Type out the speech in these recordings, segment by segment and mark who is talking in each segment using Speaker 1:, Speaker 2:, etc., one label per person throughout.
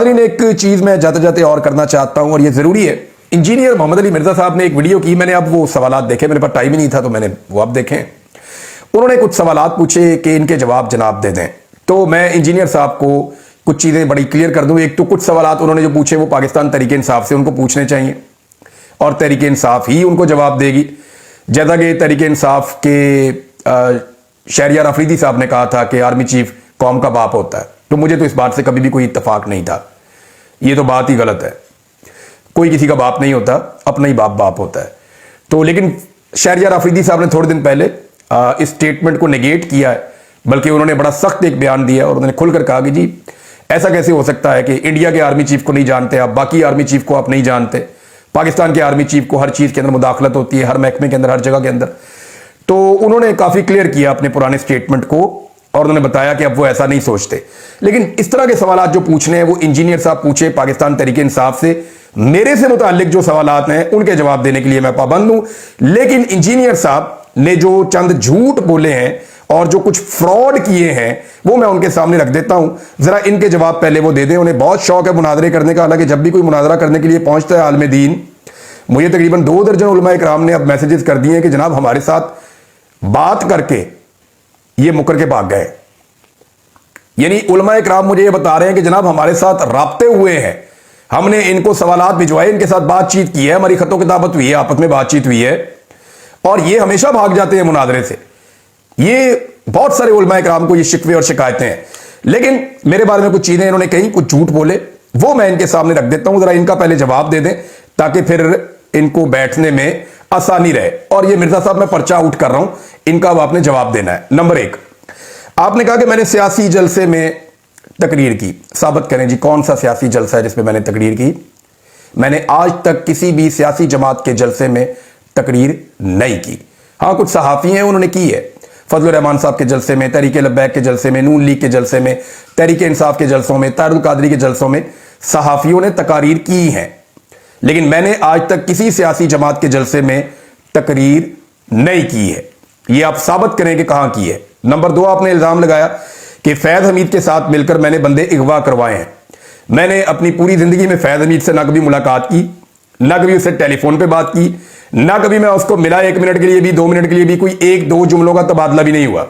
Speaker 1: एक चीज मैं जाते जाते और करना चाहता हूं और ये जरूरी है। इंजीनियर मोहम्मद अली मिर्जा साहब ने एक वीडियो की, मैंने अब वो सवालात देखे, मेरे पास टाइम ही नहीं था तो मैंने वो अब देखे। उन्होंने कुछ सवालात पूछे कि इनके जवाब जनाब दे दें, तो मैं इंजीनियर साहब को कुछ चीजें बड़ी क्लियर कर दूं। एक तो कुछ सवालात उन्होंने जो पूछे वो पाकिस्तान तहरीक इंसाफ से उनको पूछने चाहिए और तहरीक इंसाफ ही उनको जवाब देगी। जैसा कि तहरीक इंसाफ के शहरियार अफरीदी साहब ने कहा था कि आर्मी चीफ कौम का बाप होता है, तो मुझे तो इस बात से कभी भी कोई इत्तेफाक नहीं था। ये तो बात ही गलत है, कोई किसी का बाप नहीं होता, अपना ही बाप होता है। तो लेकिन शहरियार अफरीदी साहब ने थोड़े दिन पहले इस स्टेटमेंट को नेगेट किया है, बल्कि उन्होंने बड़ा सख्त एक बयान दिया और उन्होंने खुलकर कहा कि जी ऐसा कैसे हो सकता है कि इंडिया के आर्मी चीफ को नहीं जानते आप, बाकी आर्मी चीफ को आप नहीं जानते। पाकिस्तान के आर्मी चीफ को हर चीज के अंदर मुदाखलत होती है, हर महकमे के अंदर, हर जगह के अंदर। तो उन्होंने काफी क्लियर किया अपने पुराने स्टेटमेंट को और उन्होंने बताया कि अब वो ऐसा नहीं सोचते। लेकिन इस तरह के सवालात जो पूछने हैं वो इंजीनियर साहब पूछे पाकिस्तान तहरीक इंसाफ से। मेरे से मुताल्लिक जो सवालात हैं उनके जवाब देने के लिए मैं पाबंद हूं, लेकिन इंजीनियर साहब ने जो चंद झूठ बोले हैं और जो कुछ फ्रॉड किए हैं वो मैं उनके सामने रख देता हूं। जरा इनके जवाब पहले वो दे दें। उन्हें बहुत शौक है मुनाजरे करने का, हालांकि जब भी कोई मुनाजरा करने के लिए पहुंचता है आलम दीन, मुझे तकरीबन 2 दर्जन उलमा इकराम ने अब मैसेजेस कर दिए हैं कि जनाब हमारे साथ बात करके ये मुकर के भाग गए। यानी उलमा इकराम मुझे ये बता रहे हैं कि जनाब हमारे साथ राब्ते हुए हैं, हमने इनको सवालात भिजवाए, इनके साथ बातचीत की है, हमारी खतों किताबत हुई है, आपस में बातचीत हुई है, और ये हमेशा भाग जाते हैं मुनाजरे से। ये बहुत सारे उलमा इकराम को ये शिकवे और शिकायतें हैं। लेकिन मेरे बारे में कुछ चीजें इन्होंने कही, कुछ झूठ बोले, वो मैं इनके सामने रख देता हूं। जरा इनका पहले जवाब दे दें ताकि फिर इनको बैठने में आसानी रहे। और ये मिर्जा साहब मैं पर्चा आउट कर रहा हूं, इनका अब आपने जवाब देना है। नंबर 1, आपने कहा कि मैंने सियासी जलसे में तकरीर की। साबित करें जी कौन सा सियासी जलसा है जिसमें मैंने तकरीर की। मैंने आज तक किसी भी सियासी जमात के जलसे में तकरीर नहीं की। हाँ, कुछ सहाफी हैं उन्होंने की है, फजल रहमान साहब के जलसे में, तहरीक लब्बैक के जलसे में, नून लीग के जलसे में, तहरीक इंसाफ के जलसों में, तारुल कादरी के जलसों में सहाफियों ने तकारीर की हैं। लेकिन मैंने आज तक किसी सियासी जमात के जलसे में तकरीर नहीं की है। यह आप साबित करें कि कहां की है। नंबर 2, आपने इल्जाम लगाया कि फैज हमीद के साथ मिलकर मैंने बंदे अगवा करवाए हैं। मैंने अपनी पूरी जिंदगी में फैज हमीद से ना कभी मुलाकात की, ना कभी उससे टेलीफोन पे बात की, ना कभी मैं उसको मिला 1 मिनट के लिए भी, 2 मिनट के लिए भी, कोई 1-2 जुमलों का तबादला भी नहीं हुआ।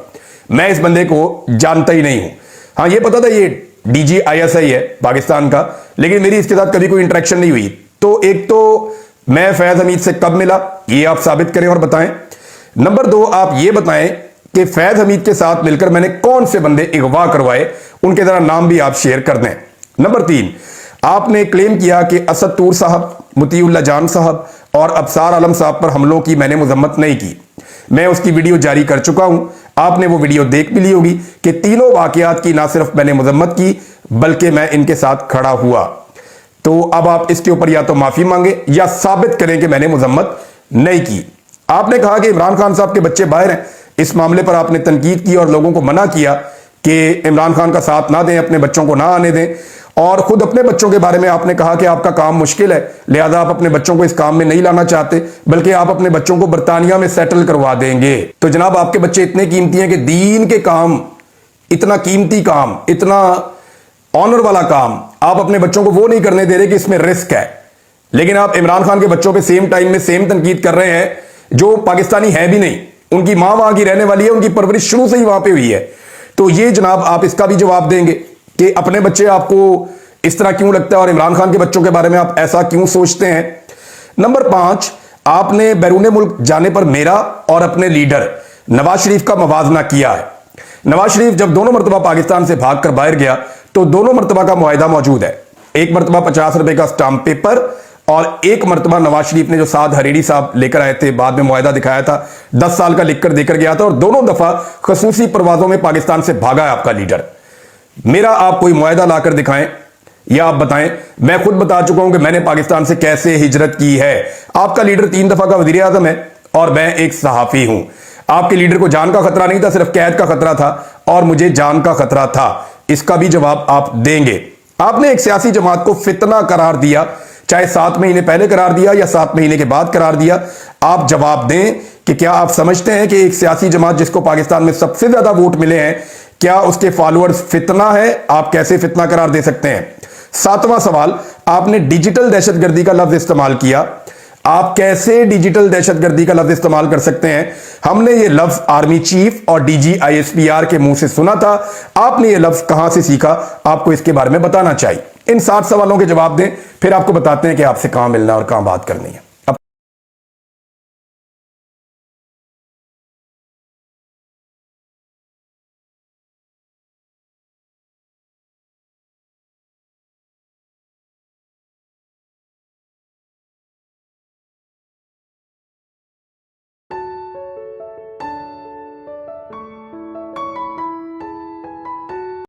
Speaker 1: मैं इस बंदे को जानता ही नहीं हूं। हाँ, ये पता था ये डीजी ISI है पाकिस्तान का, लेकिन मेरी इसके साथ कभी कोई इंटरेक्शन नहीं हुई। तो एक तो मैं फैज हमीद से कब मिला ये आप साबित करें और बताएं। नंबर 2, आप ये बताएं कि फैज हमीद के साथ मिलकर मैंने कौन से बंदे अगवा करवाए, उनके जरा नाम भी आप शेयर कर दें। नंबर 3, आपने क्लेम किया कि असद तूर साहब, मुतीउल्लाह जान साहब और अबसार आलम साहब पर हमलों की मैंने मजम्मत नहीं की। मैं उसकी वीडियो जारी कर चुका हूं, आपने वो वीडियो देख भी ली होगी कि तीनों वाकयात की ना सिर्फ मैंने मजम्मत की बल्कि मैं इनके साथ खड़ा हुआ। तो अब आप इसके ऊपर या तो माफी मांगे या साबित करें कि मैंने मजम्मत नहीं की। आपने कहा कि इमरान खान साहब के बच्चे बाहर हैं, इस मामले पर आपने तनकीद की और लोगों को मना किया कि इमरान खान का साथ ना दें, अपने बच्चों को ना आने दें, और खुद अपने बच्चों के बारे में आपने कहा कि आपका काम मुश्किल है, लिहाजा आप अपने बच्चों को इस काम में नहीं लाना चाहते, बल्कि आप अपने बच्चों को बरतानिया में सेटल करवा देंगे। तो जनाब आपके बच्चे इतने कीमती हैं कि दीन के काम, इतना कीमती काम, इतना ऑनर वाला काम आप अपने बच्चों को वो नहीं करने दे रहे कि इसमें रिस्क है। लेकिन आप इमरान खान के बच्चों पे सेम टाइम में सेम तनकीद कर रहे हैं जो पाकिस्तानी है भी नहीं, उनकी मां वहां की रहने वाली है, उनकी परवरिश शुरू से ही वहां पे हुई है। तो ये जनाब आप इसका भी जवाब देंगे कि अपने बच्चे आपको इस तरह क्यों लगता है और इमरान खान के बच्चों के बारे में आप ऐसा क्यों सोचते हैं। नंबर 5, आपने बैरून मुल्क जाने पर मेरा और अपने लीडर नवाज शरीफ का मवाजना किया है। नवाज शरीफ जब दोनों मरतबा पाकिस्तान से भागकर बाहर गया तो दोनों मरतबा का मुआहिदा मौजूद है। एक मरतबा 50 रुपए का स्टाम्प पेपर और एक मरतबा नवाज शरीफ ने जो साद हरीरी साहब लेकर आए थे, बाद में मुआहिदा दिखाया था, 10 साल का लिखकर देकर गया था, और दोनों दफा खसूसी परवाजों में पाकिस्तान से भागा है आपका लीडर। मेरा आप कोई मुआहिदा लाकर दिखाएं या आप बताएं। मैं खुद बता चुका हूं कि मैंने पाकिस्तान से कैसे हिजरत की है। आपका लीडर 3 दफा का वजीर आजम है और मैं एक सहाफी हूं। आपके लीडर को जान का खतरा नहीं था, सिर्फ कैद का खतरा था, और मुझे जान का खतरा था। इसका भी जवाब आप देंगे। आपने एक सियासी जमात को फितना करार दिया, चाहे 7 महीने पहले करार दिया या 7 महीने के बाद करार दिया। आप जवाब दें कि क्या आप समझते हैं कि एक सियासी जमात जिसको पाकिस्तान में सबसे ज्यादा वोट मिले हैं, क्या उसके फॉलोअर्स फितना है? आप कैसे फितना करार दे सकते हैं? सातवां सवाल, आपने डिजिटल दहशतगर्दी का लफ्ज इस्तेमाल किया। आप कैसे डिजिटल दहशतगर्दी का लफ्ज इस्तेमाल कर सकते हैं? हमने ये लफ्ज आर्मी चीफ और डीजी आईएसपीआर के मुंह से सुना था। आपने ये लफ्ज कहां से सीखा? आपको इसके बारे में बताना चाहिए। इन 7 सवालों के जवाब दें, फिर आपको बताते हैं कि आपसे कहां मिलना और कहां बात करनी है।